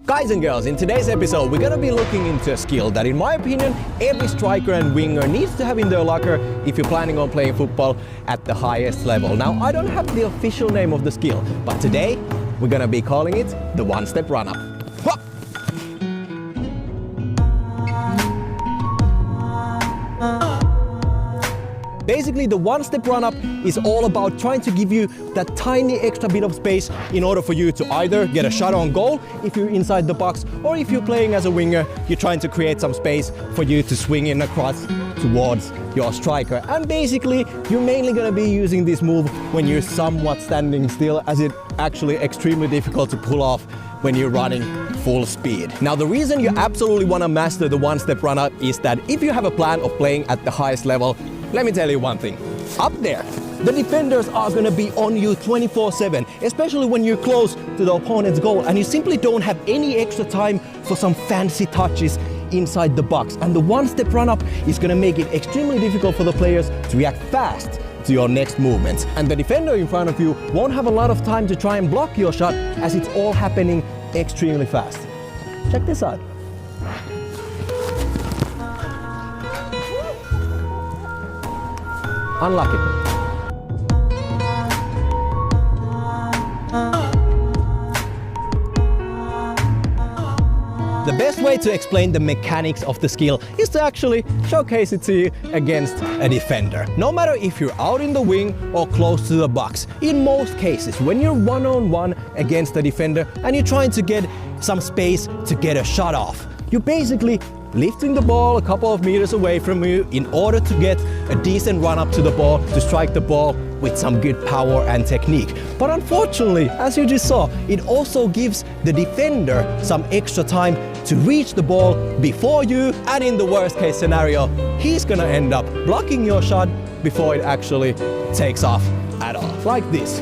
Guys and girls, in today's episode, we're gonna be looking into a skill that, in my opinion, every striker and winger needs to have in their locker if you're planning on playing football at the highest level. Now, I don't have the official name of the skill, but today, we're gonna be calling it the one-step run-up. Basically, the one-step run-up is all about trying to give you that tiny extra bit of space in order for you to either get a shot on goal if you're inside the box, or if you're playing as a winger, you're trying to create some space for you to swing in across towards your striker. And basically, you're mainly going to be using this move when you're somewhat standing still, as it's actually extremely difficult to pull off when you're running full speed. Now, the reason you absolutely want to master the one-step run-up is that if you have a plan of playing at the highest level, let me tell you one thing. Up there, the defenders are going to be on you 24/7, especially when you're close to the opponent's goal and you simply don't have any extra time for some fancy touches inside the box. And the one-step run-up is going to make it extremely difficult for the players to react fast to your next movements. And the defender in front of you won't have a lot of time to try and block your shot, as it's all happening extremely fast. Check this out. Unlucky. The best way to explain the mechanics of the skill is to actually showcase it to you against a defender. No matter if you're out in the wing or close to the box, in most cases, when you're one-on-one against a defender and you're trying to get some space to get a shot off, you're basically lifting the ball a couple of meters away from you in order to get a decent run up to the ball, to strike the ball with some good power and technique. But unfortunately, as you just saw, it also gives the defender some extra time to reach the ball before you, and in the worst case scenario, he's gonna end up blocking your shot before it actually takes off at all, like this.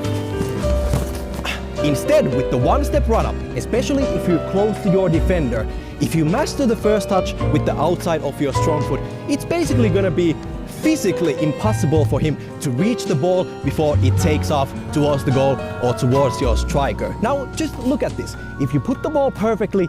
Instead, with the one-step run-up, especially if you're close to your defender, if you master the first touch with the outside of your strong foot, it's basically gonna be physically impossible for him to reach the ball before it takes off towards the goal or towards your striker. Now, just look at this. If you put the ball perfectly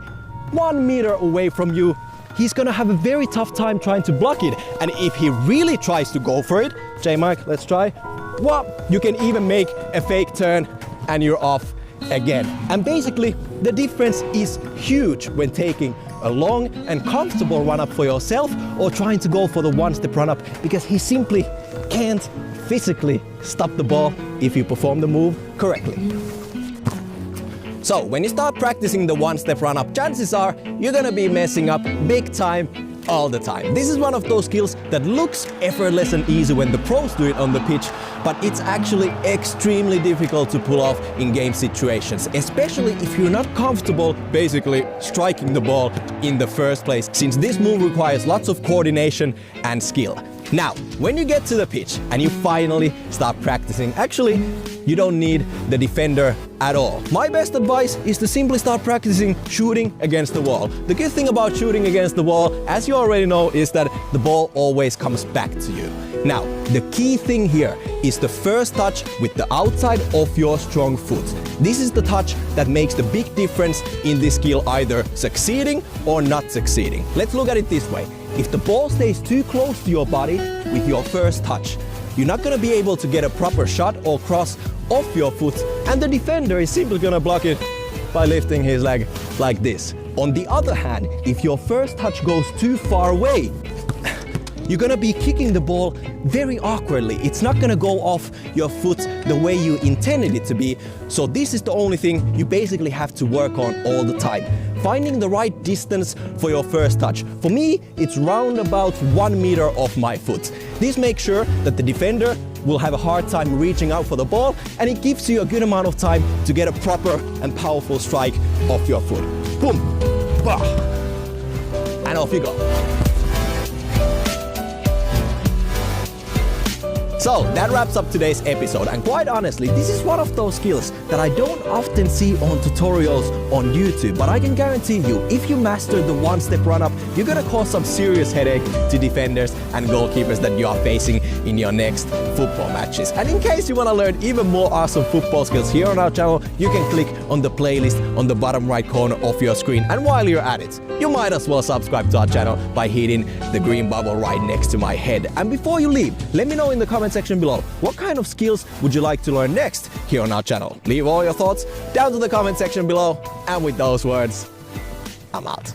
1 meter away from you, he's gonna have a very tough time trying to block it. And if he really tries to go for it, J-Mike, let's try. Well, you can even make a fake turn and you're off again. And basically, the difference is huge when taking a long and comfortable run-up for yourself or trying to go for the one-step run-up, because he simply can't physically stop the ball if you perform the move correctly. So, when you start practicing the one-step run-up, chances are you're gonna be messing up big time all the time. This is one of those skills that looks effortless and easy when the pros do it on the pitch, but it's actually extremely difficult to pull off in game situations, especially if you're not comfortable basically striking the ball in the first place, since this move requires lots of coordination and skill. Now, when you get to the pitch and you finally start practicing, actually, you don't need the defender at all. My best advice is to simply start practicing shooting against the wall. The good thing about shooting against the wall, as you already know, is that the ball always comes back to you. Now, the key thing here is the first touch with the outside of your strong foot. This is the touch that makes the big difference in this skill, either succeeding or not succeeding. Let's look at it this way. If the ball stays too close to your body with your first touch, you're not gonna be able to get a proper shot or cross off your foot, and the defender is simply gonna block it by lifting his leg like this. On the other hand, if your first touch goes too far away, you're gonna be kicking the ball very awkwardly. It's not gonna go off your foot the way you intended it to be. So this is the only thing you basically have to work on all the time. Finding the right distance for your first touch. For me, it's round about 1 meter off my foot. This makes sure that the defender will have a hard time reaching out for the ball, and it gives you a good amount of time to get a proper and powerful strike off your foot. Boom! Bah! And off you go. So that wraps up today's episode, and quite honestly, this is one of those skills that I don't often see on tutorials on YouTube, but I can guarantee you, if you master the one-step run-up, you're gonna cause some serious headache to defenders and goalkeepers that you are facing in your next football matches. And in case you wanna learn even more awesome football skills here on our channel, you can click on the playlist on the bottom right corner of your screen. And while you're at it, you might as well subscribe to our channel by hitting the green bubble right next to my head. And before you leave, let me know in the comment section below, what kind of skills would you like to learn next here on our channel? Leave all your thoughts down to the comment section below. And with those words, I'm out.